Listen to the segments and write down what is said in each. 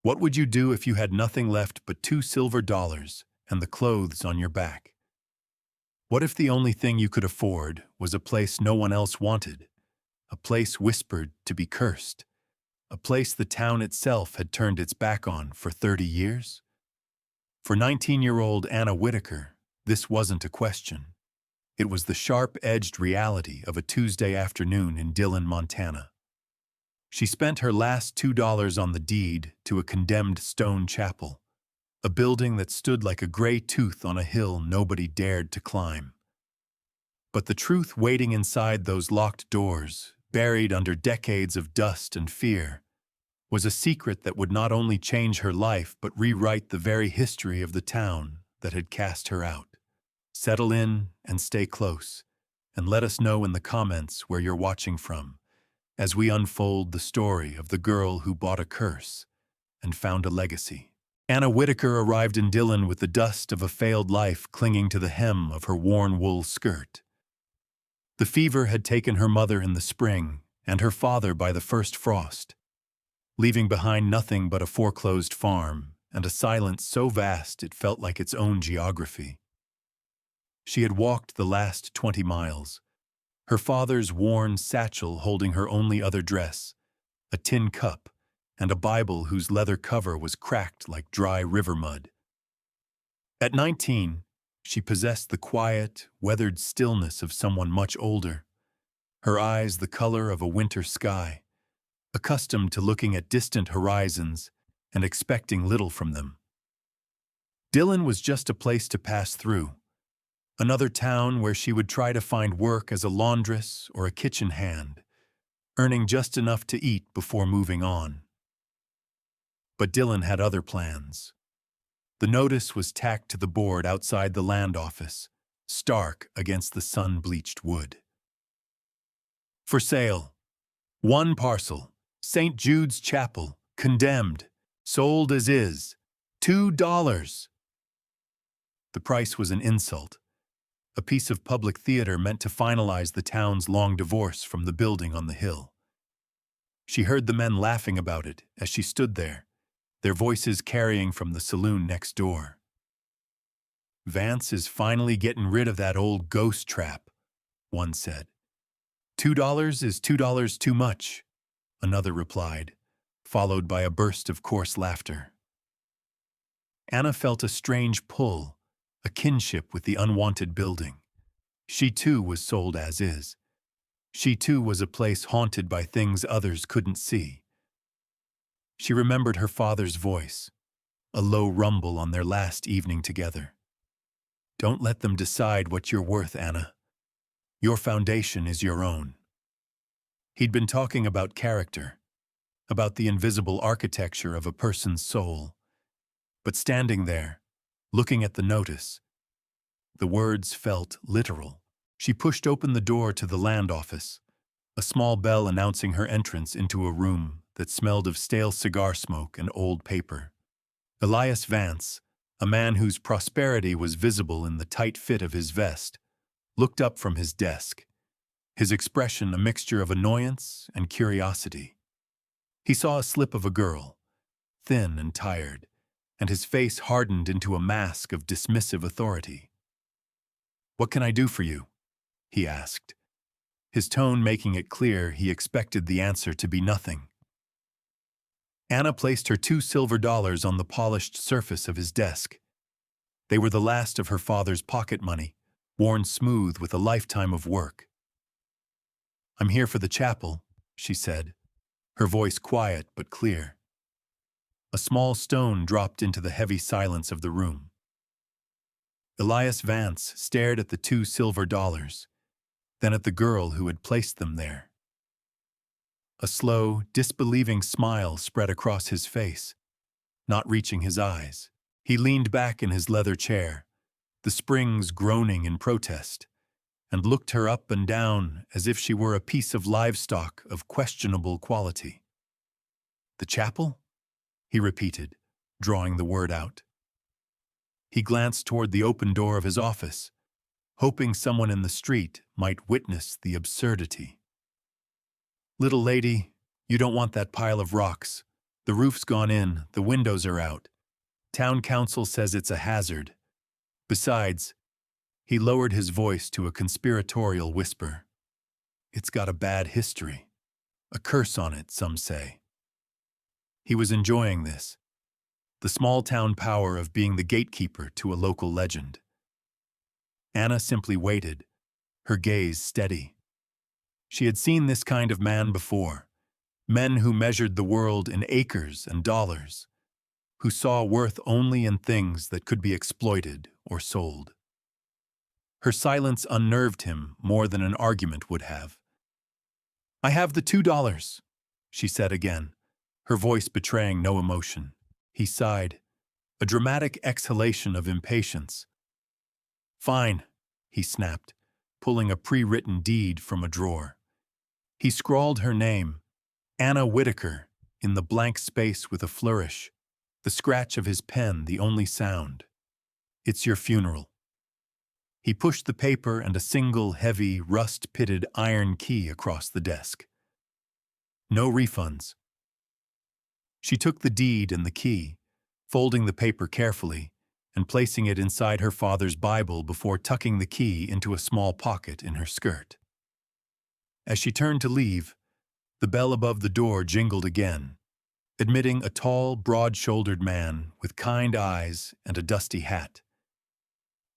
What would you do if you had nothing left but $2 silver and the clothes on your back? What if the only thing you could afford was a place no one else wanted, a place whispered to be cursed, a place the town itself had turned its back on for 30 years? For 19-year-old Anna Whitaker, this wasn't a question. It was the sharp-edged reality of a Tuesday afternoon in Dillon, Montana. She spent her last $2 on the deed to a condemned stone chapel, a building that stood like a gray tooth on a hill nobody dared to climb. But the truth waiting inside those locked doors, buried under decades of dust and fear, was a secret that would not only change her life but rewrite the very history of the town that had cast her out. Settle in and stay close, and let us know in the comments where you're watching from, as we unfold the story of the girl who bought a curse and found a legacy. Anna Whitaker arrived in Dillon with the dust of a failed life clinging to the hem of her worn wool skirt. The fever had taken her mother in the spring and her father by the first frost, leaving behind nothing but a foreclosed farm and a silence so vast it felt like its own geography. She had walked the last 20 miles, her father's worn satchel holding her only other dress, a tin cup, and a Bible whose leather cover was cracked like dry river mud. At 19, she possessed the quiet, weathered stillness of someone much older, her eyes the color of a winter sky, accustomed to looking at distant horizons and expecting little from them. Dillon was just a place to pass through, another town where she would try to find work as a laundress or a kitchen hand, earning just enough to eat before moving on. But Dillon had other plans. The notice was tacked to the board outside the land office, stark against the sun-bleached wood. For sale. 1 parcel. St. Jude's Chapel. Condemned. Sold as is. $2. The price was an insult. A piece of public theater meant to finalize the town's long divorce from the building on the hill. She heard the men laughing about it as she stood there, their voices carrying from the saloon next door. "Vance is finally getting rid of that old ghost trap," one said. $2 is $2 too much," another replied, followed by a burst of coarse laughter. Anna felt a strange pull, a kinship with the unwanted building. She too was sold as is. She too was a place haunted by things others couldn't see. She remembered her father's voice, a low rumble on their last evening together. "Don't let them decide what you're worth, Anna. Your foundation is your own." He'd been talking about character, about the invisible architecture of a person's soul. But standing there, looking at the notice, the words felt literal. She pushed open the door to the land office, a small bell announcing her entrance into a room that smelled of stale cigar smoke and old paper. Elias Vance, a man whose prosperity was visible in the tight fit of his vest, looked up from his desk, his expression a mixture of annoyance and curiosity. He saw a slip of a girl, thin and tired, and his face hardened into a mask of dismissive authority. "What can I do for you?" he asked, his tone making it clear he expected the answer to be nothing. Anna placed her $2 on the polished surface of his desk. They were the last of her father's pocket money, worn smooth with a lifetime of work. "I'm here for the chapel," she said, her voice quiet but clear. A small stone dropped into the heavy silence of the room. Elias Vance stared at the $2, then at the girl who had placed them there. A slow, disbelieving smile spread across his face, not reaching his eyes. He leaned back in his leather chair, the springs groaning in protest, and looked her up and down as if she were a piece of livestock of questionable quality. "The chapel?" he repeated, drawing the word out. He glanced toward the open door of his office, hoping someone in the street might witness the absurdity. "Little lady, you don't want that pile of rocks," The roof's gone in, the windows are out. Town council says it's a hazard. Besides, he lowered his voice to a conspiratorial whisper. It's got a bad history. A curse on it, some say. He was enjoying this. The small-town power of being the gatekeeper to a local legend. Anna simply waited, her gaze steady. She had seen this kind of man before, men who measured the world in acres and dollars, who saw worth only in things that could be exploited or sold. Her silence unnerved him more than an argument would have. "I have the $2, she said again, her voice betraying no emotion. He sighed, a dramatic exhalation of impatience. "Fine," he snapped, pulling a pre-written deed from a drawer. He scrawled her name, Anna Whitaker, in the blank space with a flourish, the scratch of his pen the only sound. "It's your funeral." He pushed the paper and a single, heavy, rust-pitted iron key across the desk. "No refunds." She took the deed and the key, folding the paper carefully and placing it inside her father's Bible before tucking the key into a small pocket in her skirt. As she turned to leave, the bell above the door jingled again, admitting a tall, broad-shouldered man with kind eyes and a dusty hat.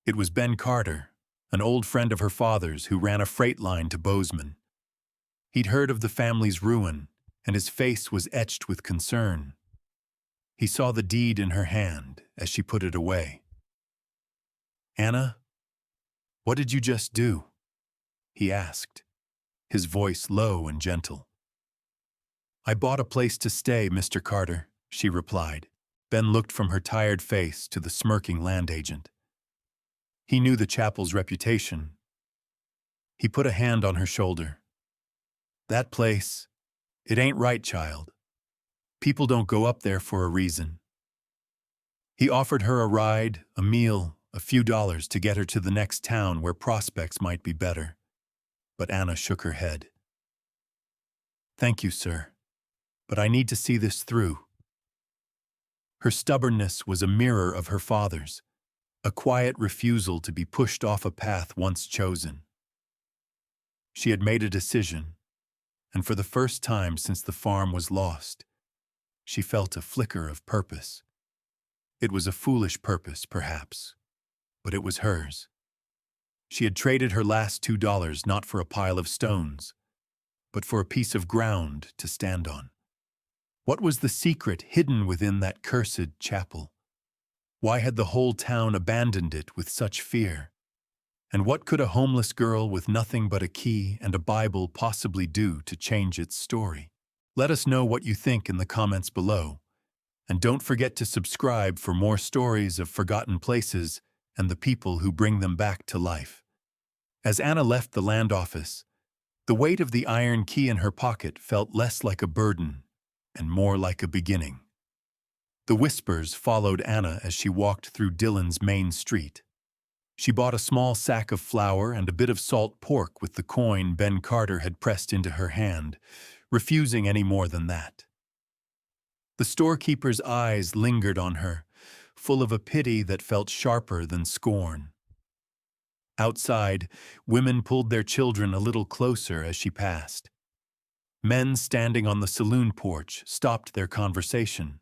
It was Ben Carter, an old friend of her father's who ran a freight line to Bozeman. He'd heard of the family's ruin, and his face was etched with concern. He saw the deed in her hand as she put it away. "Anna, what did you just do?" he asked, his voice low and gentle. "I bought a place to stay, Mr. Carter," she replied. Ben looked from her tired face to the smirking land agent. He knew the chapel's reputation. He put a hand on her shoulder. "That place, it ain't right, child. People don't go up there for a reason." He offered her a ride, a meal, a few dollars to get her to the next town where prospects might be better. But Anna shook her head. "Thank you, sir, but I need to see this through." Her stubbornness was a mirror of her father's, a quiet refusal to be pushed off a path once chosen. She had made a decision, and for the first time since the farm was lost, she felt a flicker of purpose. It was a foolish purpose, perhaps, but it was hers. She had traded her last $2 not for a pile of stones, but for a piece of ground to stand on. What was the secret hidden within that cursed chapel? Why had the whole town abandoned it with such fear? And what could a homeless girl with nothing but a key and a Bible possibly do to change its story? Let us know what you think in the comments below. And don't forget to subscribe for more stories of forgotten places and the people who bring them back to life. As Anna left the land office, the weight of the iron key in her pocket felt less like a burden and more like a beginning. The whispers followed Anna as she walked through Dillon's main street. She bought a small sack of flour and a bit of salt pork with the coin Ben Carter had pressed into her hand, refusing any more than that. The storekeeper's eyes lingered on her, full of a pity that felt sharper than scorn. Outside, women pulled their children a little closer as she passed. Men standing on the saloon porch stopped their conversation,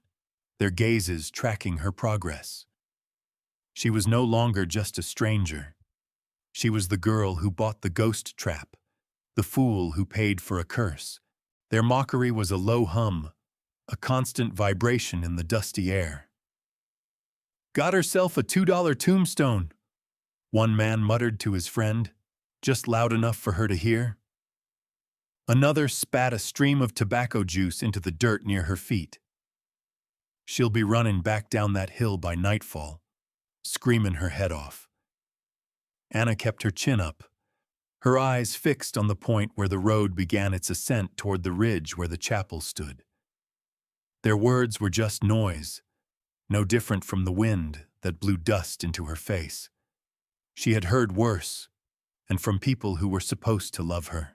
their gazes tracking her progress. She was no longer just a stranger. She was the girl who bought the ghost trap, the fool who paid for a curse. Their mockery was a low hum, a constant vibration in the dusty air. "Got herself a $2 tombstone," one man muttered to his friend, just loud enough for her to hear. Another spat a stream of tobacco juice into the dirt near her feet. "She'll be running back down that hill by nightfall, screaming her head off." Anna kept her chin up, her eyes fixed on the point where the road began its ascent toward the ridge where the chapel stood. Their words were just noise, no different from the wind that blew dust into her face. She had heard worse, and from people who were supposed to love her.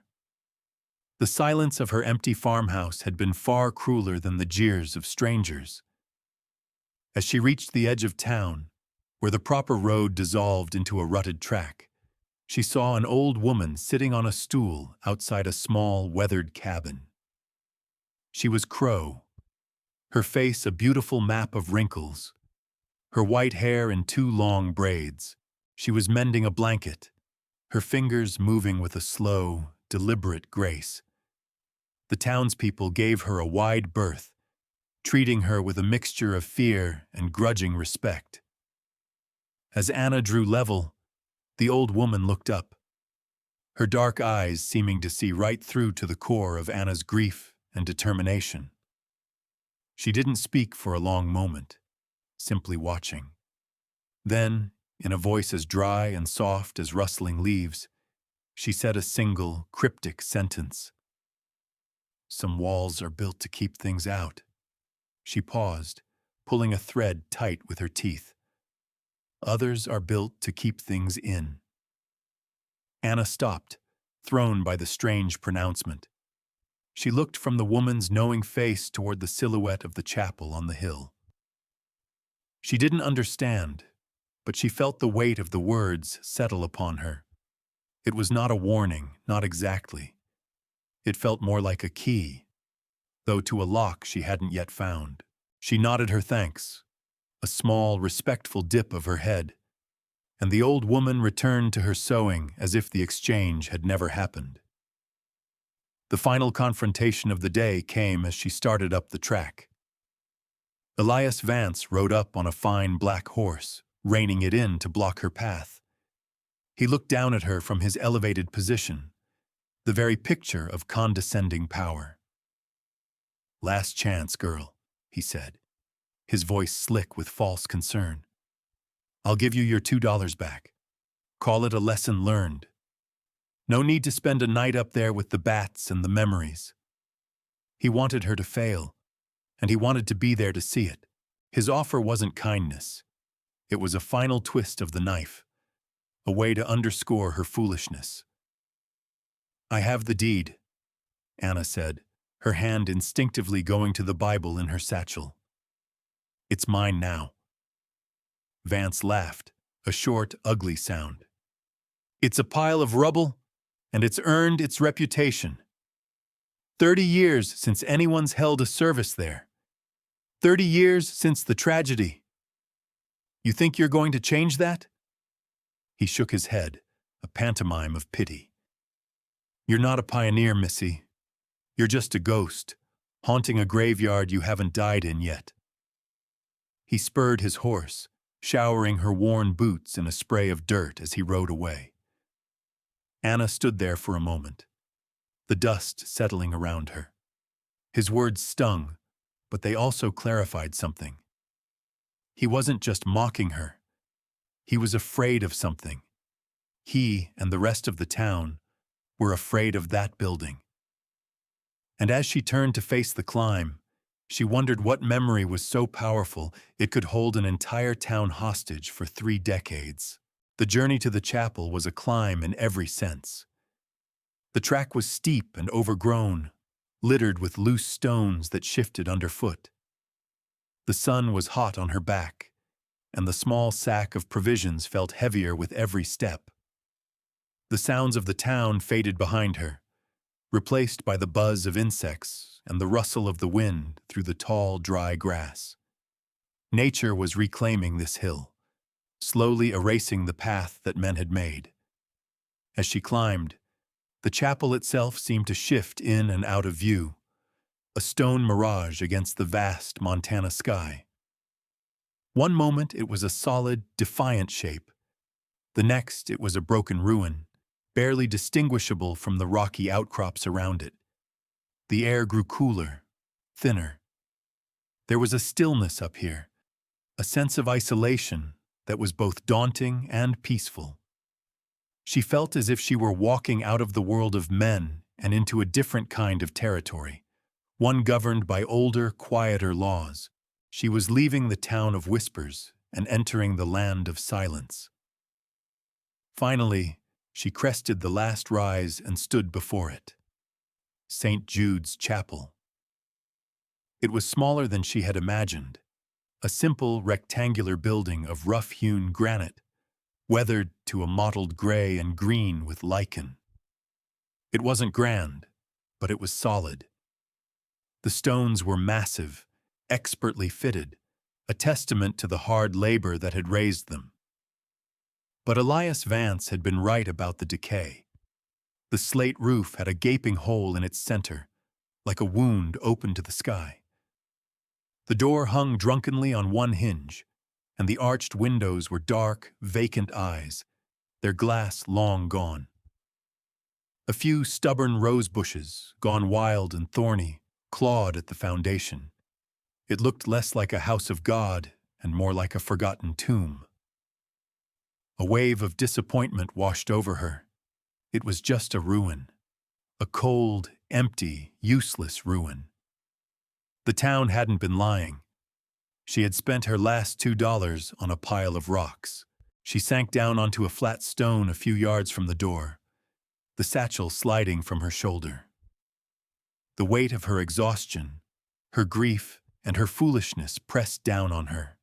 The silence of her empty farmhouse had been far crueler than the jeers of strangers. As she reached the edge of town, where the proper road dissolved into a rutted track, she saw an old woman sitting on a stool outside a small, weathered cabin. She was Crow, her face a beautiful map of wrinkles, her white hair in 2 long braids. She was mending a blanket, her fingers moving with a slow, deliberate grace. The townspeople gave her a wide berth, treating her with a mixture of fear and grudging respect. As Anna drew level, the old woman looked up, her dark eyes seeming to see right through to the core of Anna's grief and determination. She didn't speak for a long moment, simply watching. Then, in a voice as dry and soft as rustling leaves, she said a single, cryptic sentence. "Some walls are built to keep things out." She paused, pulling a thread tight with her teeth. "Others are built to keep things in." Anna stopped, thrown by the strange pronouncement. She looked from the woman's knowing face toward the silhouette of the chapel on the hill. She didn't understand, but she felt the weight of the words settle upon her. It was not a warning, not exactly. It felt more like a key, though to a lock she hadn't yet found. She nodded her thanks, a small, respectful dip of her head, and the old woman returned to her sewing as if the exchange had never happened. The final confrontation of the day came as she started up the track. Elias Vance rode up on a fine black horse, reining it in to block her path. He looked down at her from his elevated position, the very picture of condescending power. "Last chance, girl," he said, his voice slick with false concern. "I'll give you your $2 back. Call it a lesson learned. No need to spend a night up there with the bats and the memories." He wanted her to fail, and he wanted to be there to see it. His offer wasn't kindness. It was a final twist of the knife, a way to underscore her foolishness. "I have the deed," Anna said, her hand instinctively going to the Bible in her satchel. "It's mine now." Vance laughed, a short, ugly sound. "It's a pile of rubble, and it's earned its reputation. 30 years since anyone's held a service there. 30 years since the tragedy. You think you're going to change that?" He shook his head, a pantomime of pity. "You're not a pioneer, Missy. You're just a ghost, haunting a graveyard you haven't died in yet." He spurred his horse, showering her worn boots in a spray of dirt as he rode away. Anna stood there for a moment, the dust settling around her. His words stung, but they also clarified something. He wasn't just mocking her. He was afraid of something. He and the rest of the town were afraid of that building. And as she turned to face the climb, she wondered what memory was so powerful it could hold an entire town hostage for 3 decades. The journey to the chapel was a climb in every sense. The track was steep and overgrown, littered with loose stones that shifted underfoot. The sun was hot on her back, and the small sack of provisions felt heavier with every step. The sounds of the town faded behind her, replaced by the buzz of insects and the rustle of the wind through the tall, dry grass. Nature was reclaiming this hill, slowly erasing the path that men had made. As she climbed, the chapel itself seemed to shift in and out of view, a stone mirage against the vast Montana sky. One moment it was a solid, defiant shape. The next it was a broken ruin, barely distinguishable from the rocky outcrops around it. The air grew cooler, thinner. There was a stillness up here, a sense of isolation that was both daunting and peaceful. She felt as if she were walking out of the world of men and into a different kind of territory, one governed by older, quieter laws. She was leaving the town of whispers and entering the land of silence. Finally, she crested the last rise and stood before it. St. Jude's Chapel. It was smaller than she had imagined, a simple rectangular building of rough-hewn granite, weathered to a mottled gray and green with lichen. It wasn't grand, but it was solid. The stones were massive, expertly fitted, a testament to the hard labor that had raised them. But Elias Vance had been right about the decay. The slate roof had a gaping hole in its center, like a wound open to the sky. The door hung drunkenly on one hinge, and the arched windows were dark, vacant eyes, their glass long gone. A few stubborn rose bushes, gone wild and thorny, clawed at the foundation. It looked less like a house of God and more like a forgotten tomb. A wave of disappointment washed over her. It was just a ruin. A cold, empty, useless ruin. The town hadn't been lying. She had spent her last $2 on a pile of rocks. She sank down onto a flat stone a few yards from the door, the satchel sliding from her shoulder. The weight of her exhaustion, her grief, and her foolishness pressed down on her.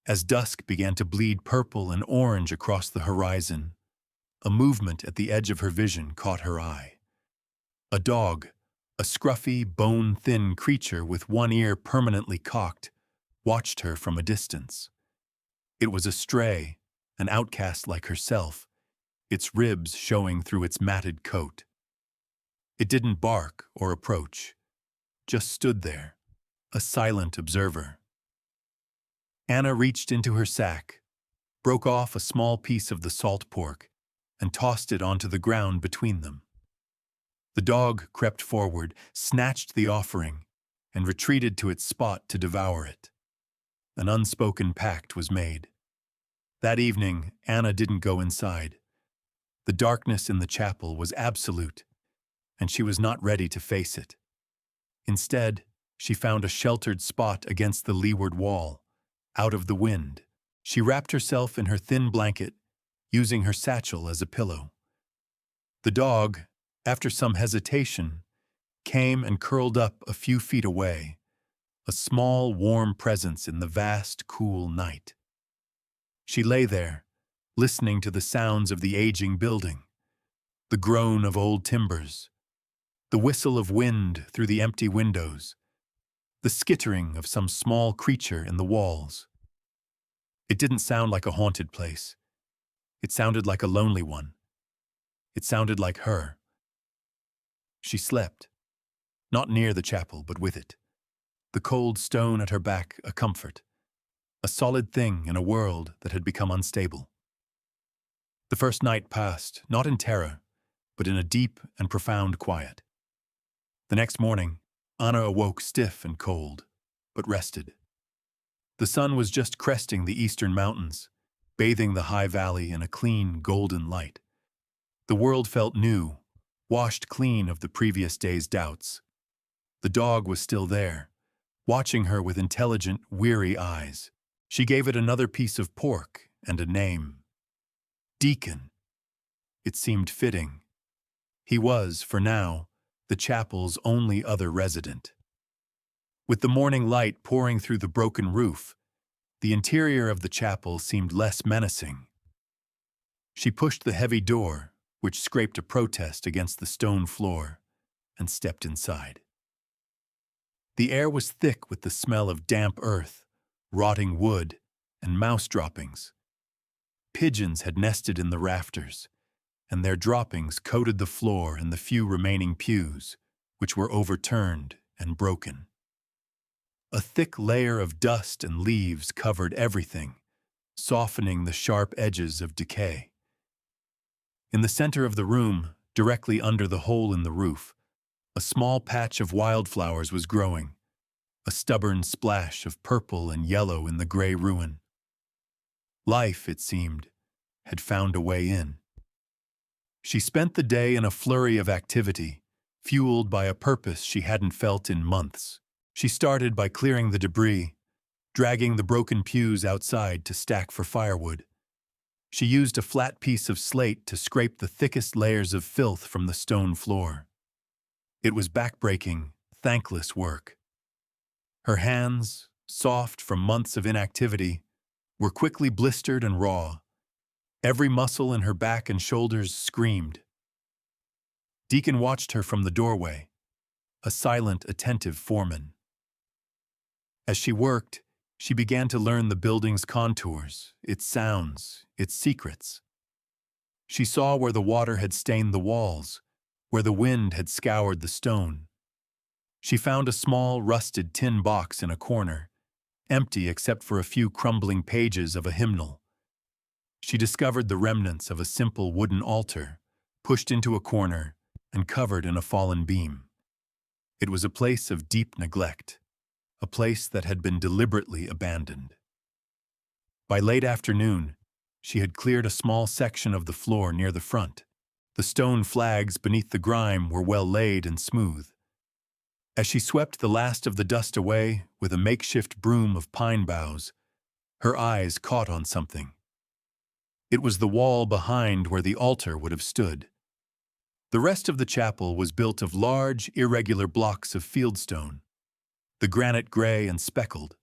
As dusk began to bleed purple and orange across the horizon, a movement at the edge of her vision caught her eye. A dog, a scruffy, bone-thin creature with one ear permanently cocked, watched her from a distance. It was a stray, an outcast like herself, its ribs showing through its matted coat. It didn't bark or approach, just stood there, a silent observer. Anna reached into her sack, broke off a small piece of the salt pork, and tossed it onto the ground between them. The dog crept forward, snatched the offering, and retreated to its spot to devour it. An unspoken pact was made. That evening, Anna didn't go inside. The darkness in the chapel was absolute, and she was not ready to face it. Instead, she found a sheltered spot against the leeward wall. Out of the wind, she wrapped herself in her thin blanket, using her satchel as a pillow. The dog, after some hesitation, came and curled up a few feet away, a small, warm presence in the vast, cool night. She lay there, listening to the sounds of the aging building, the groan of old timbers, the whistle of wind through the empty windows, the skittering of some small creature in the walls. It didn't sound like a haunted place. It sounded like a lonely one. It sounded like her. She slept, not near the chapel, but with it. The cold stone at her back a comfort, a solid thing in a world that had become unstable. The first night passed, not in terror, but in a deep and profound quiet. The next morning, Anna awoke stiff and cold, but rested. The sun was just cresting the eastern mountains, bathing the high valley in a clean, golden light. The world felt new, washed clean of the previous day's doubts. The dog was still there, watching her with intelligent, weary eyes. She gave it another piece of pork and a name. Deacon. It seemed fitting. He was, for now, the chapel's only other resident. With the morning light pouring through the broken roof, the interior of the chapel seemed less menacing. She pushed the heavy door, which scraped a protest against the stone floor, and stepped inside. The air was thick with the smell of damp earth, rotting wood, and mouse droppings. Pigeons had nested in the rafters, and their droppings coated the floor and the few remaining pews, which were overturned and broken. A thick layer of dust and leaves covered everything, softening the sharp edges of decay. In the center of the room, directly under the hole in the roof, a small patch of wildflowers was growing, a stubborn splash of purple and yellow in the gray ruin. Life, it seemed, had found a way in. She spent the day in a flurry of activity, fueled by a purpose she hadn't felt in months. She started by clearing the debris, dragging the broken pews outside to stack for firewood. She used a flat piece of slate to scrape the thickest layers of filth from the stone floor. It was backbreaking, thankless work. Her hands, soft from months of inactivity, were quickly blistered and raw. Every muscle in her back and shoulders screamed. Deacon watched her from the doorway, a silent, attentive foreman. As she worked, she began to learn the building's contours, its sounds, its secrets. She saw where the water had stained the walls, where the wind had scoured the stone. She found a small, rusted tin box in a corner, empty except for a few crumbling pages of a hymnal. She discovered the remnants of a simple wooden altar, pushed into a corner and covered in a fallen beam. It was a place of deep neglect, a place that had been deliberately abandoned. By late afternoon, she had cleared a small section of the floor near the front. The stone flags beneath the grime were well laid and smooth. As she swept the last of the dust away with a makeshift broom of pine boughs, her eyes caught on something. It was the wall behind where the altar would have stood. The rest of the chapel was built of large, irregular blocks of fieldstone, the granite gray and speckled.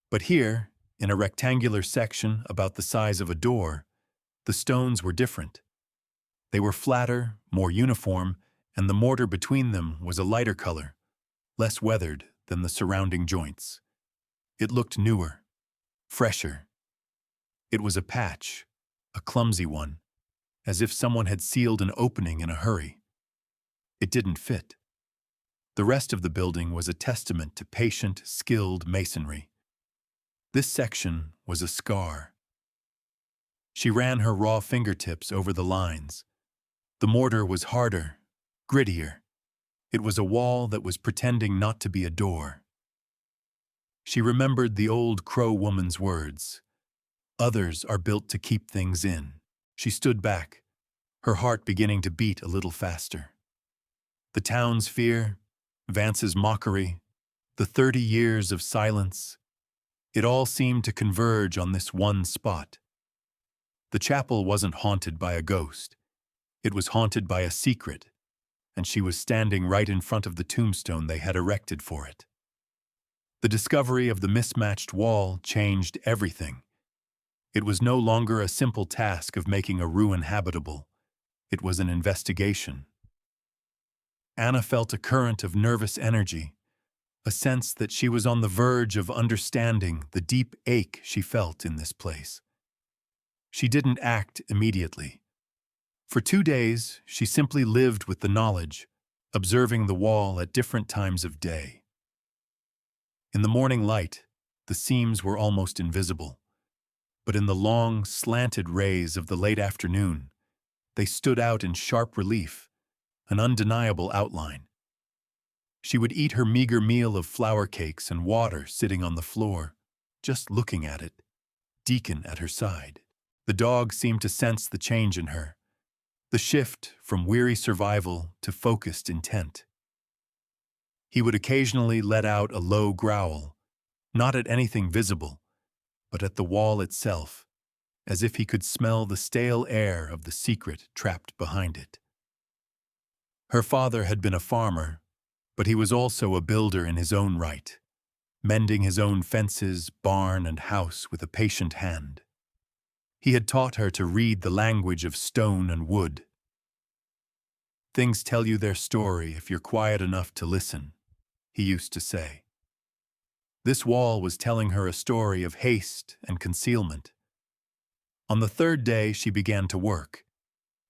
But here, in a rectangular section about the size of a door, the stones were different. They were flatter, more uniform, and the mortar between them was a lighter color, less weathered than the surrounding joints. It looked newer, fresher. It was a patch, a clumsy one, as if someone had sealed an opening in a hurry. It didn't fit. The rest of the building was a testament to patient, skilled masonry. This section was a scar. She ran her raw fingertips over the lines. The mortar was harder, grittier. It was a wall that was pretending not to be a door. She remembered the old crow woman's words. Others are built to keep things in. She stood back, her heart beginning to beat a little faster. The town's fear, Vance's mockery, the 30 years of silence, it all seemed to converge on this one spot. The chapel wasn't haunted by a ghost. It was haunted by a secret, and she was standing right in front of the tombstone they had erected for it. The discovery of the mismatched wall changed everything. It was no longer a simple task of making a ruin habitable. It was an investigation. Anna felt a current of nervous energy, a sense that she was on the verge of understanding the deep ache she felt in this place. She didn't act immediately. For 2 days, she simply lived with the knowledge, observing the wall at different times of day. In the morning light, the seams were almost invisible, but in the long, slanted rays of the late afternoon, they stood out in sharp relief, an undeniable outline. She would eat her meager meal of flour cakes and water sitting on the floor, just looking at it, Deacon at her side. The dog seemed to sense the change in her, the shift from weary survival to focused intent. He would occasionally let out a low growl, not at anything visible, but at the wall itself, as if he could smell the stale air of the secret trapped behind it. Her father had been a farmer, but he was also a builder in his own right, mending his own fences, barn, and house with a patient hand. He had taught her to read the language of stone and wood. "Things tell you their story if you're quiet enough to listen," he used to say. This wall was telling her a story of haste and concealment. On the 3rd day, she began to work.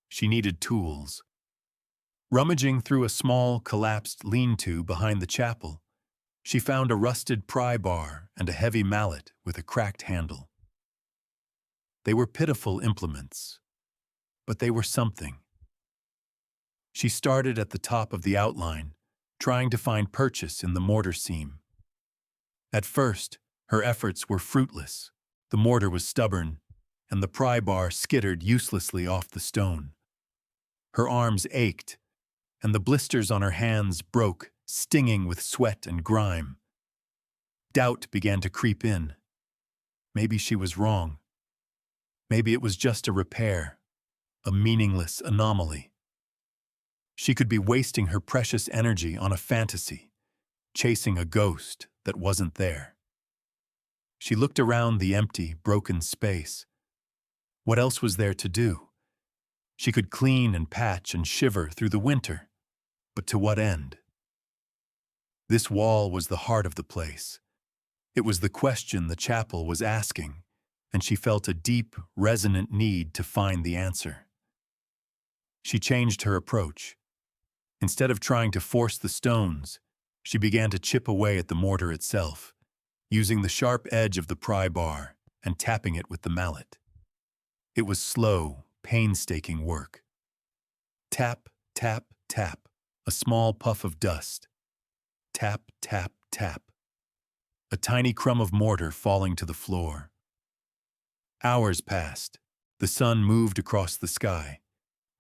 She needed tools. Rummaging through a small, collapsed lean-to behind the chapel, she found a rusted pry bar and a heavy mallet with a cracked handle. They were pitiful implements, but they were something. She started at the top of the outline, trying to find purchase in the mortar seam. At first, her efforts were fruitless. The mortar was stubborn, and the pry bar skittered uselessly off the stone. Her arms ached, and the blisters on her hands broke, stinging with sweat and grime. Doubt began to creep in. Maybe she was wrong. Maybe it was just a repair, a meaningless anomaly. She could be wasting her precious energy on a fantasy, chasing a ghost that wasn't there. She looked around the empty, broken space. What else was there to do? She could clean and patch and shiver through the winter, but to what end? This wall was the heart of the place. It was the question the chapel was asking, and she felt a deep, resonant need to find the answer. She changed her approach. Instead of trying to force the stones, she began to chip away at the mortar itself, using the sharp edge of the pry bar and tapping it with the mallet. It was slow, painstaking work. Tap, tap, tap, a small puff of dust. Tap, tap, tap. A tiny crumb of mortar falling to the floor. Hours passed. The sun moved across the sky,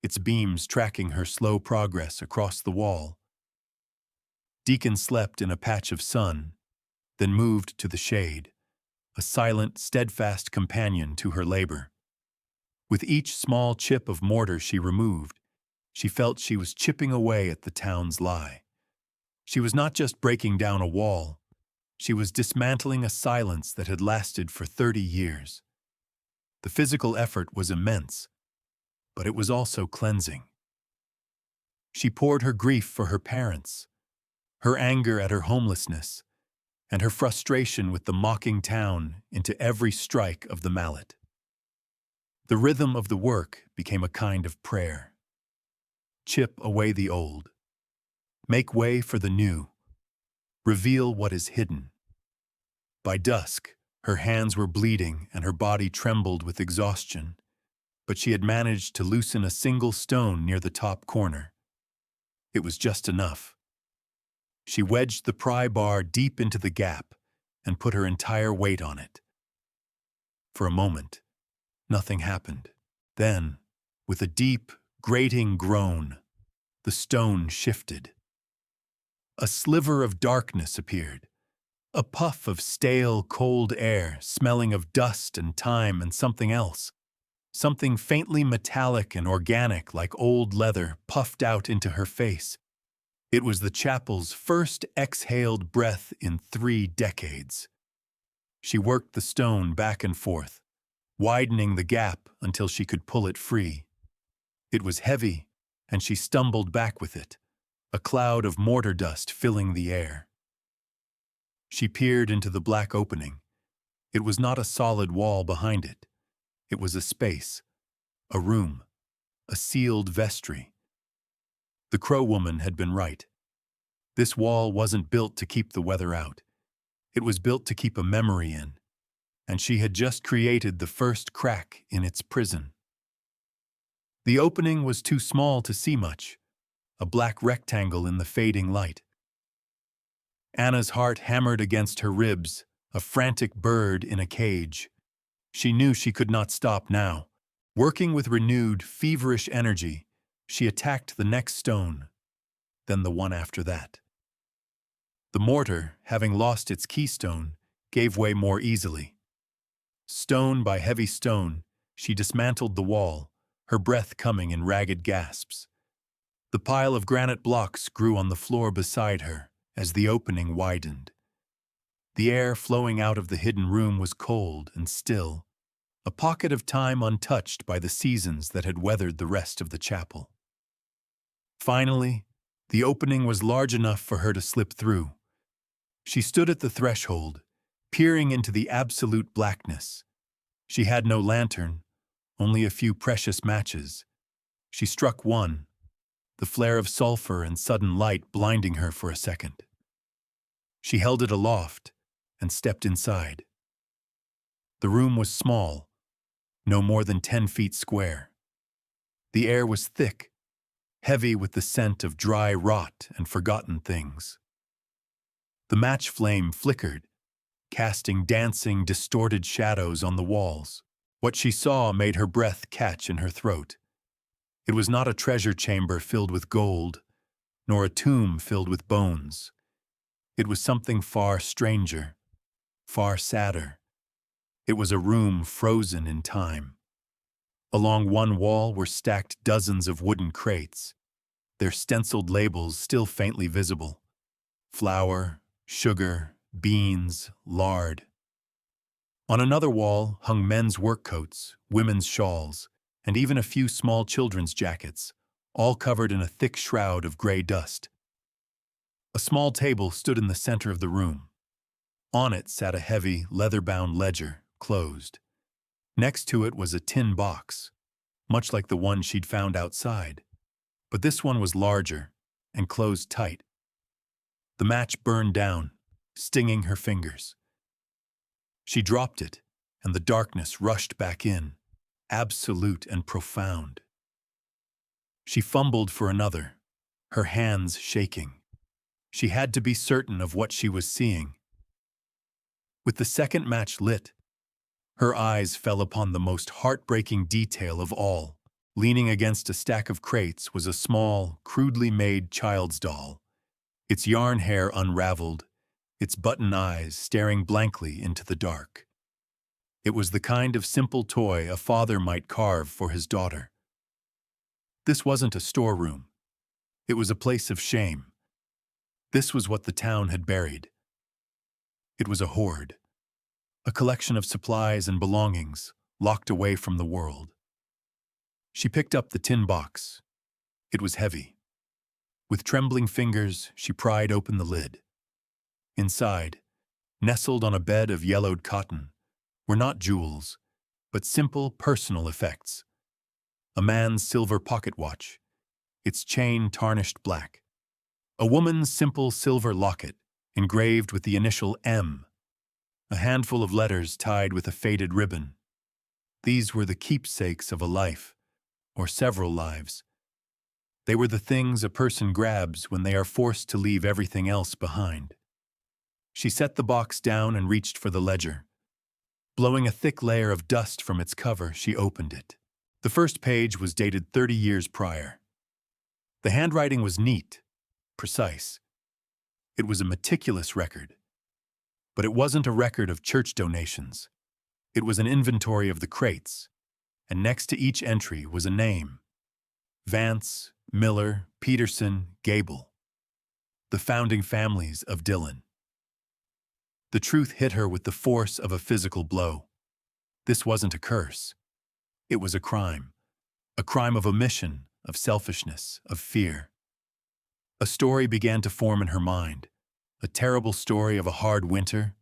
its beams tracking her slow progress across the wall. Deacon slept in a patch of sun, then moved to the shade, a silent, steadfast companion to her labor. With each small chip of mortar she removed, she felt she was chipping away at the town's lie. She was not just breaking down a wall, she was dismantling a silence that had lasted for 30 years. The physical effort was immense, but it was also cleansing. She poured her grief for her parents, her anger at her homelessness, and her frustration with the mocking town into every strike of the mallet. The rhythm of the work became a kind of prayer. Chip away the old. Make way for the new. Reveal what is hidden. By dusk, her hands were bleeding and her body trembled with exhaustion, but she had managed to loosen a single stone near the top corner. It was just enough. She wedged the pry bar deep into the gap and put her entire weight on it. For a moment, nothing happened. Then, with a deep, grating groan, the stone shifted. A sliver of darkness appeared, a puff of stale, cold air smelling of dust and time and something else. Something faintly metallic and organic like old leather puffed out into her face. It was the chapel's first exhaled breath in 3 decades. She worked the stone back and forth, widening the gap until she could pull it free. It was heavy, and she stumbled back with it, a cloud of mortar dust filling the air. She peered into the black opening. It was not a solid wall behind it. It was a space, a room, a sealed vestry. The Crow Woman had been right. This wall wasn't built to keep the weather out. It was built to keep a memory in, and she had just created the first crack in its prison. The opening was too small to see much, a black rectangle in the fading light. Anna's heart hammered against her ribs, a frantic bird in a cage. She knew she could not stop now. Working with renewed, feverish energy, she attacked the next stone, then the one after that. The mortar, having lost its keystone, gave way more easily. Stone by heavy stone, she dismantled the wall, her breath coming in ragged gasps. The pile of granite blocks grew on the floor beside her as the opening widened. The air flowing out of the hidden room was cold and still, a pocket of time untouched by the seasons that had weathered the rest of the chapel. Finally, the opening was large enough for her to slip through. She stood at the threshold, peering into the absolute blackness. She had no lantern, only a few precious matches. She struck one, the flare of sulfur and sudden light blinding her for a second. She held it aloft and stepped inside. The room was small, no more than 10 feet square. The air was thick, heavy with the scent of dry rot and forgotten things. The match flame flickered, casting dancing, distorted shadows on the walls. What she saw made her breath catch in her throat. It was not a treasure chamber filled with gold, nor a tomb filled with bones. It was something far stranger, far sadder. It was a room frozen in time. Along one wall were stacked dozens of wooden crates, their stenciled labels still faintly visible. Flour, sugar, beans, lard. On another wall hung men's work coats, women's shawls, and even a few small children's jackets, all covered in a thick shroud of gray dust. A small table stood in the center of the room. On it sat a heavy, leather-bound ledger, closed. Next to it was a tin box, much like the one she'd found outside. But this one was larger and closed tight. The match burned down, stinging her fingers. She dropped it, and the darkness rushed back in, absolute and profound. She fumbled for another, her hands shaking. She had to be certain of what she was seeing. With the second match lit, her eyes fell upon the most heartbreaking detail of all. Leaning against a stack of crates was a small, crudely made child's doll, its yarn hair unraveled, its button eyes staring blankly into the dark. It was the kind of simple toy a father might carve for his daughter. This wasn't a storeroom. It was a place of shame. This was what the town had buried. It was a hoard, a collection of supplies and belongings locked away from the world. She picked up the tin box. It was heavy. With trembling fingers, she pried open the lid. Inside, nestled on a bed of yellowed cotton, were not jewels, but simple personal effects. A man's silver pocket watch, its chain tarnished black. A woman's simple silver locket, engraved with the initial M. A handful of letters tied with a faded ribbon. These were the keepsakes of a life, or several lives. They were the things a person grabs when they are forced to leave everything else behind. She set the box down and reached for the ledger. Blowing a thick layer of dust from its cover, she opened it. The first page was dated 30 years prior. The handwriting was neat, precise. It was a meticulous record. But it wasn't a record of church donations. It was an inventory of the crates, and next to each entry was a name. Vance, Miller, Peterson, Gable. The founding families of Dillon. The truth hit her with the force of a physical blow. This wasn't a curse. It was a crime of omission, of selfishness, of fear. A story began to form in her mind, a terrible story of a hard winter,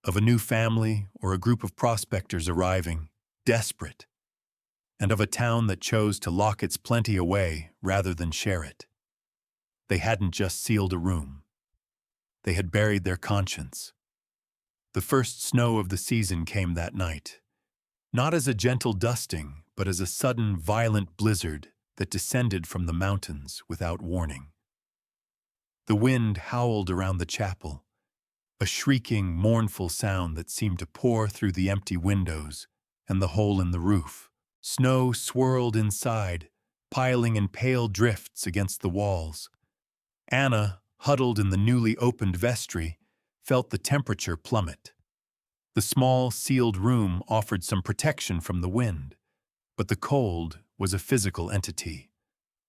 of a new family or a group of prospectors arriving, desperate, and of a town that chose to lock its plenty away rather than share it. They hadn't just sealed a room. They had buried their conscience. The first snow of the season came that night, not as a gentle dusting, but as a sudden, violent blizzard that descended from the mountains without warning. The wind howled around the chapel, a shrieking, mournful sound that seemed to pour through the empty windows and the hole in the roof. Snow swirled inside, piling in pale drifts against the walls. Anna, huddled in the newly opened vestry, felt the temperature plummet. The small, sealed room offered some protection from the wind, but the cold was a physical entity,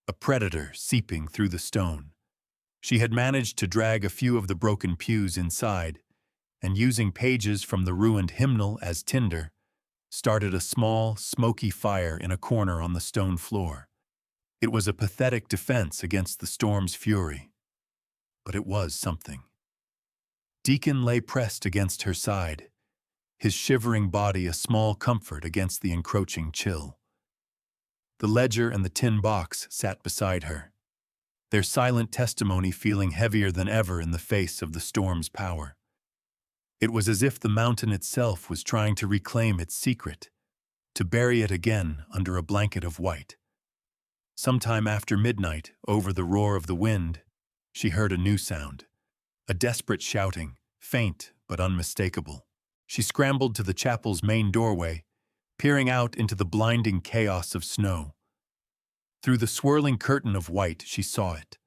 a predator seeping through the stone. She had managed to drag a few of the broken pews inside, and using pages from the ruined hymnal as tinder, started a small, smoky fire in a corner on the stone floor. It was a pathetic defense against the storm's fury, but it was something. Deacon lay pressed against her side, his shivering body a small comfort against the encroaching chill. The ledger and the tin box sat beside her, their silent testimony feeling heavier than ever in the face of the storm's power. It was as if the mountain itself was trying to reclaim its secret, to bury it again under a blanket of white. Sometime after midnight, over the roar of the wind, she heard a new sound, a desperate shouting, faint but unmistakable. She scrambled to the chapel's main doorway, peering out into the blinding chaos of snow. Through the swirling curtain of white, she saw it,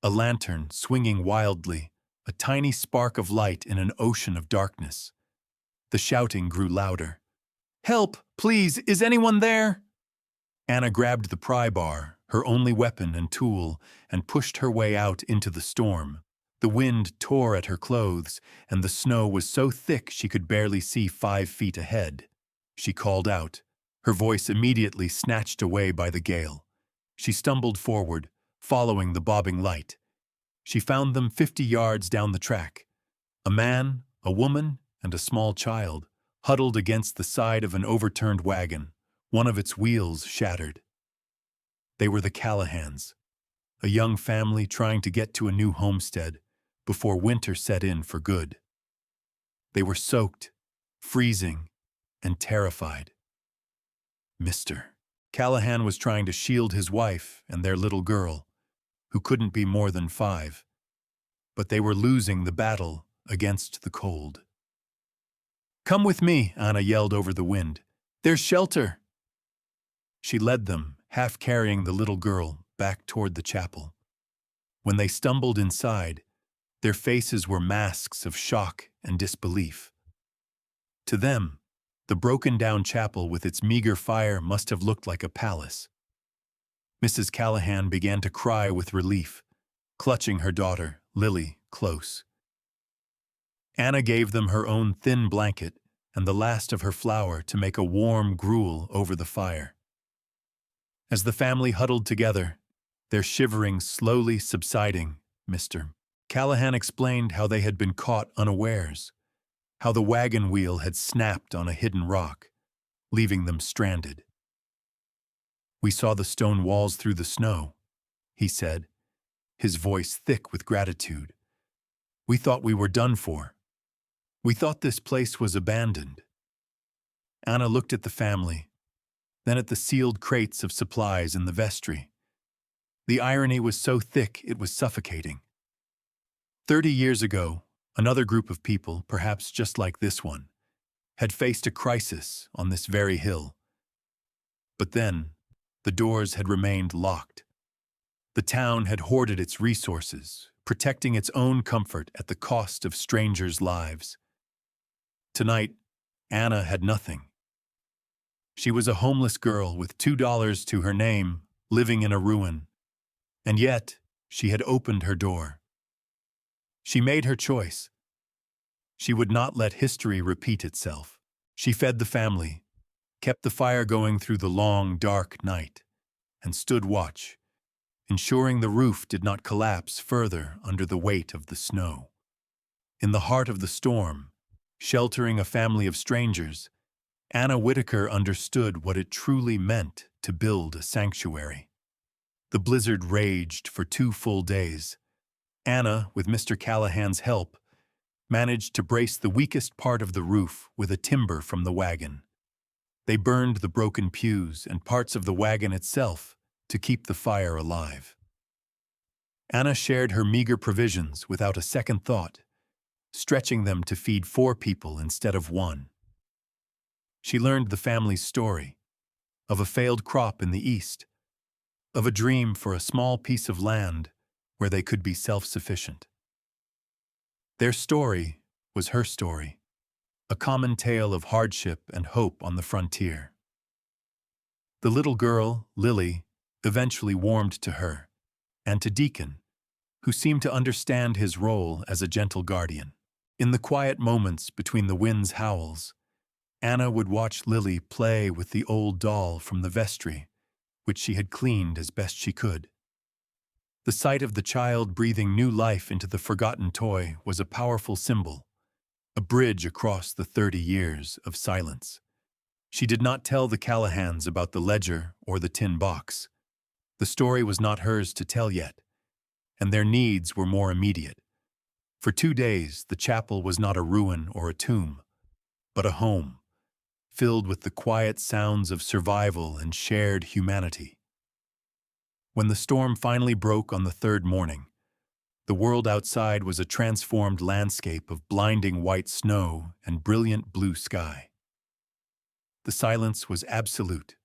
a lantern swinging wildly, a tiny spark of light in an ocean of darkness. The shouting grew louder. "Help! Please! Is anyone there?" Anna grabbed the pry bar, her only weapon and tool, and pushed her way out into the storm. The wind tore at her clothes, and the snow was so thick she could barely see 5 feet ahead. She called out, her voice immediately snatched away by the gale. She stumbled forward, following the bobbing light. She found them 50 yards down the track. A man, a woman, and a small child, huddled against the side of an overturned wagon, one of its wheels shattered. They were the Callahans, a young family trying to get to a new homestead before winter set in for good. They were soaked, freezing, and terrified. Mr. Callahan was trying to shield his wife and their little girl, who couldn't be more than 5, but they were losing the battle against the cold. "Come with me," Anna yelled over the wind. "There's shelter." She led them, half carrying the little girl, back toward the chapel. When they stumbled inside, their faces were masks of shock and disbelief. To them, the broken-down chapel with its meager fire must have looked like a palace. Mrs. Callahan began to cry with relief, clutching her daughter, Lily, close. Anna gave them her own thin blanket and the last of her flour to make a warm gruel over the fire. As the family huddled together, their shivering slowly subsiding, Mr. Callahan explained how they had been caught unawares, how the wagon wheel had snapped on a hidden rock, leaving them stranded. "We saw the stone walls through the snow," he said, his voice thick with gratitude. "We thought we were done for. We thought this place was abandoned." Anna looked at the family, then at the sealed crates of supplies in the vestry. The irony was so thick it was suffocating. 30 years ago, another group of people, perhaps just like this one, had faced a crisis on this very hill. But then, the doors had remained locked. The town had hoarded its resources, protecting its own comfort at the cost of strangers' lives. Tonight, Anna had nothing. She was a homeless girl with $2 to her name, living in a ruin. And yet, she had opened her door. She made her choice. She would not let history repeat itself. She fed the family, kept the fire going through the long, dark night, and stood watch, ensuring the roof did not collapse further under the weight of the snow. In the heart of the storm, sheltering a family of strangers, Anna Whitaker understood what it truly meant to build a sanctuary. The blizzard raged for 2 full days. Anna, with Mr. Callahan's help, managed to brace the weakest part of the roof with a timber from the wagon. They burned the broken pews and parts of the wagon itself to keep the fire alive. Anna shared her meager provisions without a second thought, stretching them to feed 4 people instead of 1. She learned the family's story, of a failed crop in the east, of a dream for a small piece of land where they could be self-sufficient. Their story was her story, a common tale of hardship and hope on the frontier. The little girl, Lily, eventually warmed to her, and to Deacon, who seemed to understand his role as a gentle guardian. In the quiet moments between the wind's howls, Anna would watch Lily play with the old doll from the vestry, which she had cleaned as best she could. The sight of the child breathing new life into the forgotten toy was a powerful symbol, a bridge across the 30 years of silence. She did not tell the Callahans about the ledger or the tin box. The story was not hers to tell yet, and their needs were more immediate. For 2 days, the chapel was not a ruin or a tomb, but a home, filled with the quiet sounds of survival and shared humanity. When the storm finally broke on the 3rd morning, the world outside was a transformed landscape of blinding white snow and brilliant blue sky. The silence was absolute.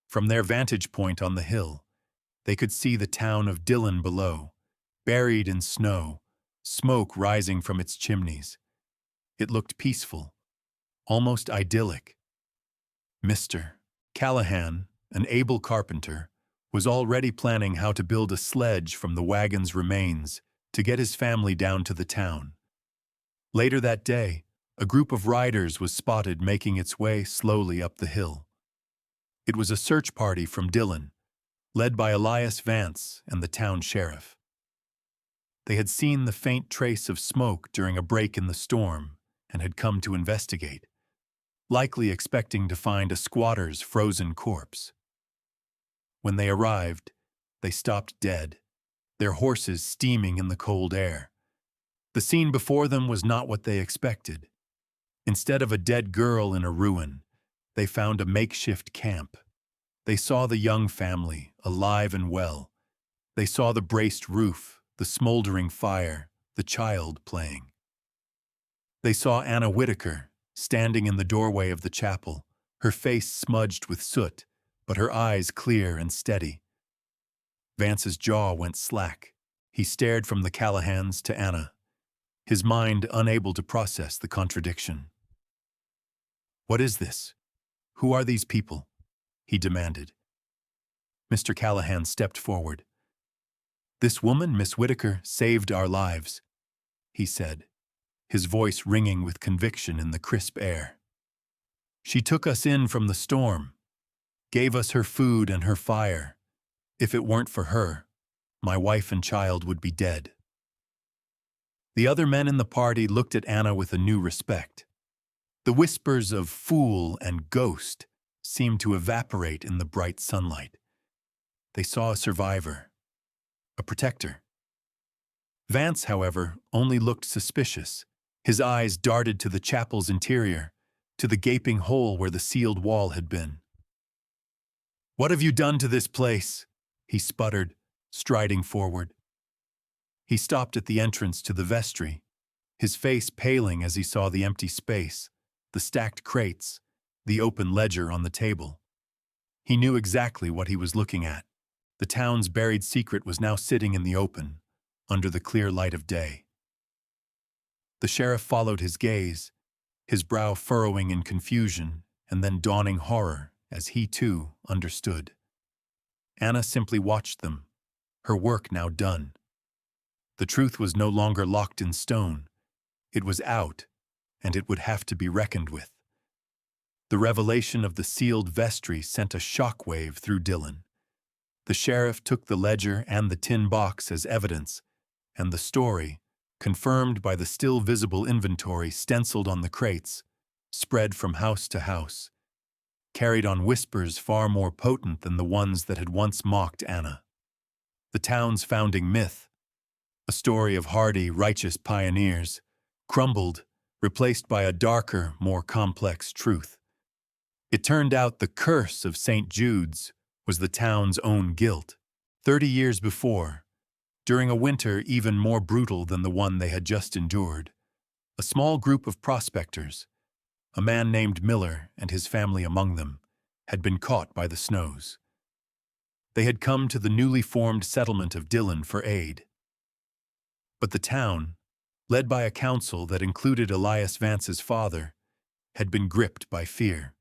From their vantage point on the hill, they could see the town of Dillon below, buried in snow, smoke rising from its chimneys. It looked peaceful, almost idyllic. Mr. Callahan, an able carpenter, was already planning how to build a sledge from the wagon's remains to get his family down to the town. Later that day, a group of riders was spotted making its way slowly up the hill. It was a search party from Dillon, led by Elias Vance and the town sheriff. They had seen the faint trace of smoke during a break in the storm and had come to investigate, likely expecting to find a squatter's frozen corpse. When they arrived, they stopped dead, their horses steaming in the cold air. The scene before them was not what they expected. Instead of a dead girl in a ruin, they found a makeshift camp. They saw the young family, alive and well. They saw the braced roof, the smoldering fire, the child playing. They saw Anna Whitaker, standing in the doorway of the chapel, her face smudged with soot, but her eyes clear and steady. Vance's jaw went slack. He stared from the Callahans to Anna, his mind unable to process the contradiction. "What is this? Who are these people?" he demanded. Mr. Callahan stepped forward. "This woman, Miss Whitaker, saved our lives," he said, his voice ringing with conviction in the crisp air. "She took us in from the storm, gave us her food and her fire. If it weren't for her, my wife and child would be dead." The other men in the party looked at Anna with a new respect. The whispers of fool and ghost seemed to evaporate in the bright sunlight. They saw a survivor, a protector. Vance, however, only looked suspicious. His eyes darted to the chapel's interior, to the gaping hole where the sealed wall had been. "What have you done to this place?" he sputtered, striding forward. He stopped at the entrance to the vestry, his face paling as he saw the empty space, the stacked crates, the open ledger on the table. He knew exactly what he was looking at. The town's buried secret was now sitting in the open, under the clear light of day. The sheriff followed his gaze, his brow furrowing in confusion and then dawning horror as he, too, understood. Anna simply watched them, her work now done. The truth was no longer locked in stone. It was out, and it would have to be reckoned with. The revelation of the sealed vestry sent a shockwave through Dillon. The sheriff took the ledger and the tin box as evidence, and the story, confirmed by the still visible inventory stenciled on the crates, spread from house to house, carried on whispers far more potent than the ones that had once mocked Anna. The town's founding myth, a story of hardy, righteous pioneers, crumbled, replaced by a darker, more complex truth. It turned out the curse of St. Jude's was the town's own guilt. 30 years before, during a winter even more brutal than the one they had just endured, a small group of prospectors, a man named Miller and his family among them, had been caught by the snows. They had come to the newly formed settlement of Dillon for aid. But the town, led by a council that included Elias Vance's father, had been gripped by fear.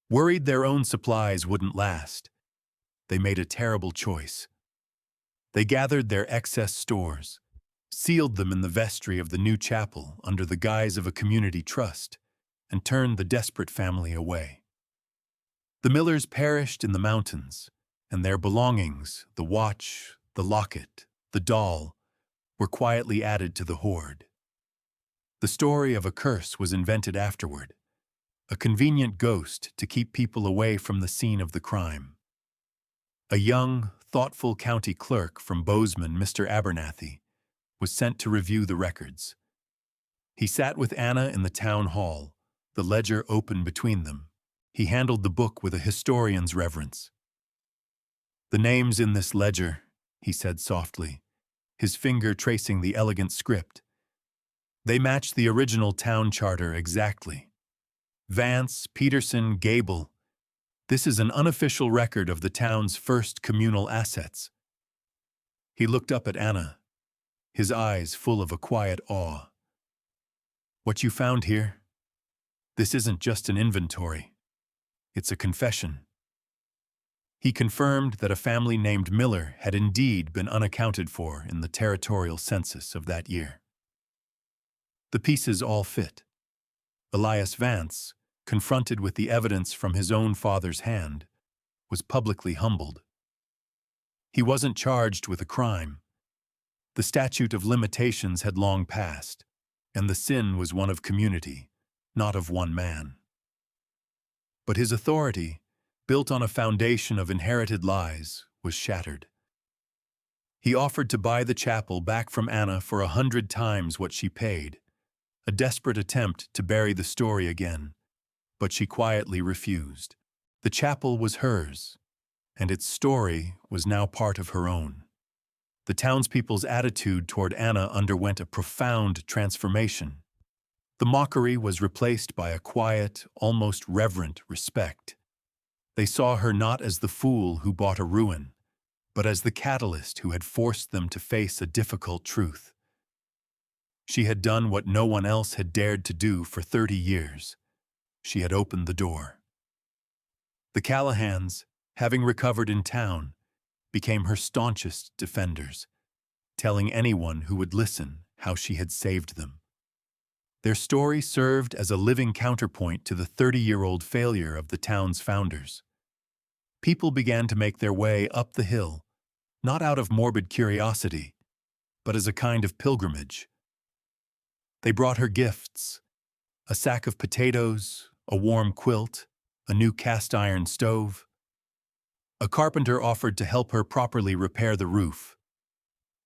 Worried their own supplies wouldn't last, they made a terrible choice. They gathered their excess stores, sealed them in the vestry of the new chapel under the guise of a community trust, and turned the desperate family away. The Millers perished in the mountains, and their belongings, the watch, the locket, the doll, were quietly added to the hoard. The story of a curse was invented afterward, a convenient ghost to keep people away from the scene of the crime. A young, thoughtful county clerk from Bozeman, Mr. Abernathy, was sent to review the records. He sat with Anna in the town hall, the ledger open between them. He handled the book with a historian's reverence. "The names in this ledger," he said softly, his finger tracing the elegant script. "They match the original town charter exactly. Vance, Peterson, Gable. This is an unofficial record of the town's first communal assets." He looked up at Anna, his eyes full of a quiet awe. "What you found here? This isn't just an inventory. It's a confession." He confirmed that a family named Miller had indeed been unaccounted for in the territorial census of that year. The pieces all fit. Elias Vance, confronted with the evidence from his own father's hand, was publicly humbled. He wasn't charged with a crime. The statute of limitations had long passed, and the sin was one of community, not of one man. But his authority, built on a foundation of inherited lies, was shattered. He offered to buy the chapel back from Anna for 100 times what she paid, a desperate attempt to bury the story again, but she quietly refused. The chapel was hers, and its story was now part of her own. The townspeople's attitude toward Anna underwent a profound transformation. The mockery was replaced by a quiet, almost reverent respect. They saw her not as the fool who bought a ruin, but as the catalyst who had forced them to face a difficult truth. She had done what no one else had dared to do for 30 years. She had opened the door. The Callahans, having recovered in town, became her staunchest defenders, telling anyone who would listen how she had saved them. Their story served as a living counterpoint to the 30-year-old failure of the town's founders. People began to make their way up the hill, not out of morbid curiosity, but as a kind of pilgrimage. They brought her gifts: a sack of potatoes, a warm quilt, a new cast-iron stove. A carpenter offered to help her properly repair the roof.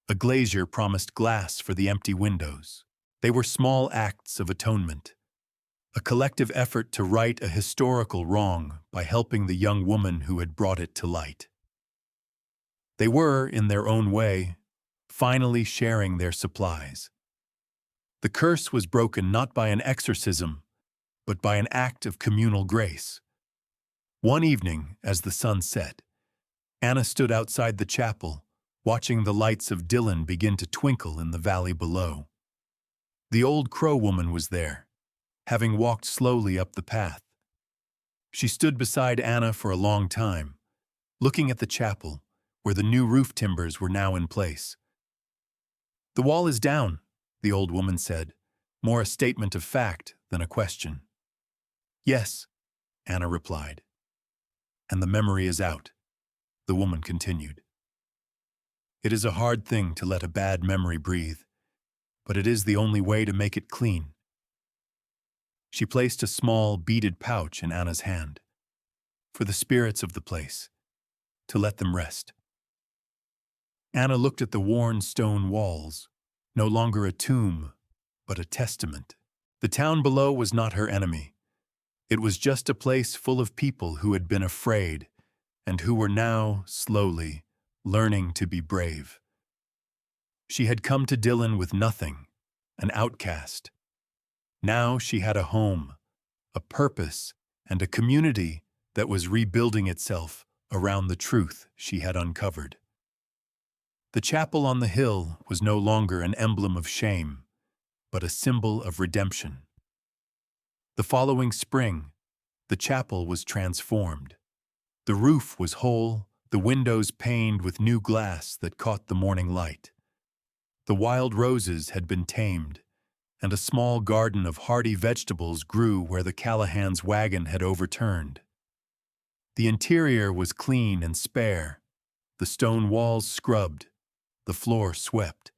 A glazier promised glass for the empty windows. They were small acts of atonement, a collective effort to right a historical wrong by helping the young woman who had brought it to light. They were, in their own way, finally sharing their supplies. The curse was broken not by an exorcism, but by an act of communal grace. One evening, as the sun set, Anna stood outside the chapel, watching the lights of Dillon begin to twinkle in the valley below. The old crow woman was there, having walked slowly up the path. She stood beside Anna for a long time, looking at the chapel, where the new roof timbers were now in place. "The wall is down," the old woman said, more a statement of fact than a question. "Yes," Anna replied. "And the memory is out," the woman continued. "It is a hard thing to let a bad memory breathe, but it is the only way to make it clean." She placed a small, beaded pouch in Anna's hand, for the spirits of the place, to let them rest. Anna looked at the worn stone walls, no longer a tomb, but a testament. The town below was not her enemy. It was just a place full of people who had been afraid and who were now, slowly, learning to be brave. She had come to Dillon with nothing, an outcast. Now she had a home, a purpose, and a community that was rebuilding itself around the truth she had uncovered. The chapel on the hill was no longer an emblem of shame, but a symbol of redemption. The following spring, the chapel was transformed. The roof was whole, the windows paned with new glass that caught the morning light. The wild roses had been tamed, and a small garden of hardy vegetables grew where the Callahan's wagon had overturned. The interior was clean and spare, the stone walls scrubbed, the floor swept.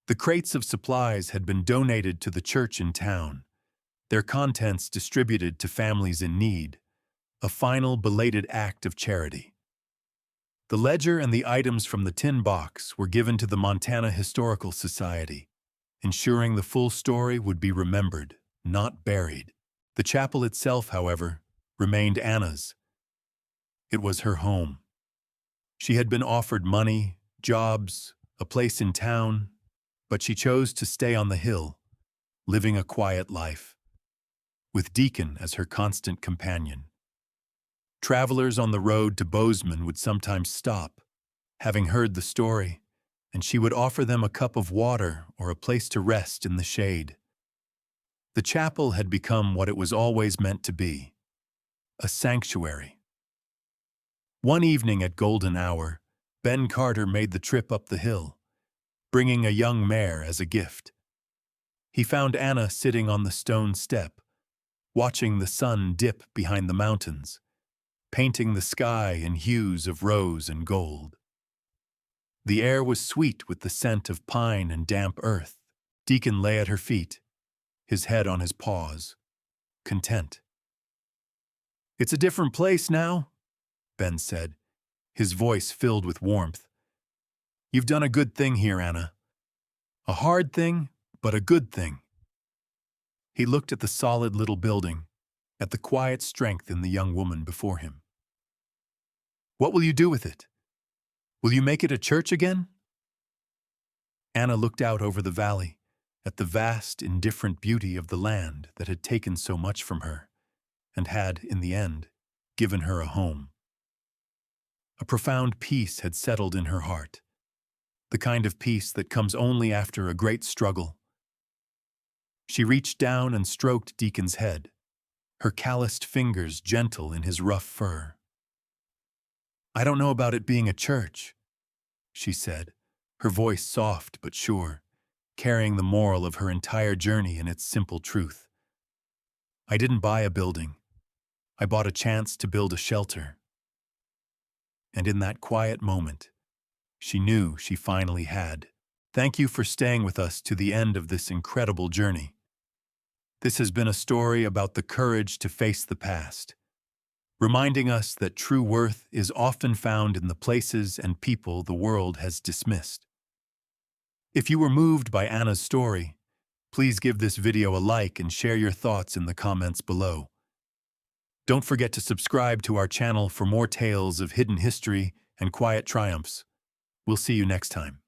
The crates of supplies had been donated to the church in town, their contents distributed to families in need, a final belated act of charity. The ledger and the items from the tin box were given to the Montana Historical Society, ensuring the full story would be remembered, not buried. The chapel itself, however, remained Anna's. It was her home. She had been offered money, jobs, a place in town, but she chose to stay on the hill, living a quiet life, with Deacon as her constant companion. Travelers on the road to Bozeman would sometimes stop, having heard the story, and she would offer them a cup of water or a place to rest in the shade. The chapel had become what it was always meant to be, a sanctuary. One evening at golden hour, Ben Carter made the trip up the hill, bringing a young mare as a gift. He found Anna sitting on the stone step, watching the sun dip behind the mountains, painting the sky in hues of rose and gold. The air was sweet with the scent of pine and damp earth. Deacon lay at her feet, his head on his paws, content. "It's a different place now," Ben said, his voice filled with warmth. "You've done a good thing here, Anna. A hard thing, but a good thing." He looked at the solid little building, at the quiet strength in the young woman before him. "What will you do with it? Will you make it a church again?" Anna looked out over the valley, at the vast, indifferent beauty of the land that had taken so much from her, and had, in the end, given her a home. A profound peace had settled in her heart, the kind of peace that comes only after a great struggle. She reached down and stroked Deacon's head, her calloused fingers gentle in his rough fur. "I don't know about it being a church," she said, her voice soft but sure, carrying the moral of her entire journey in its simple truth. "I didn't buy a building. I bought a chance to build a shelter." And in that quiet moment, she knew she finally had. Thank you for staying with us to the end of this incredible journey. This has been a story about the courage to face the past, reminding us that true worth is often found in the places and people the world has dismissed. If you were moved by Anna's story, please give this video a like and share your thoughts in the comments below. Don't forget to subscribe to our channel for more tales of hidden history and quiet triumphs. We'll see you next time.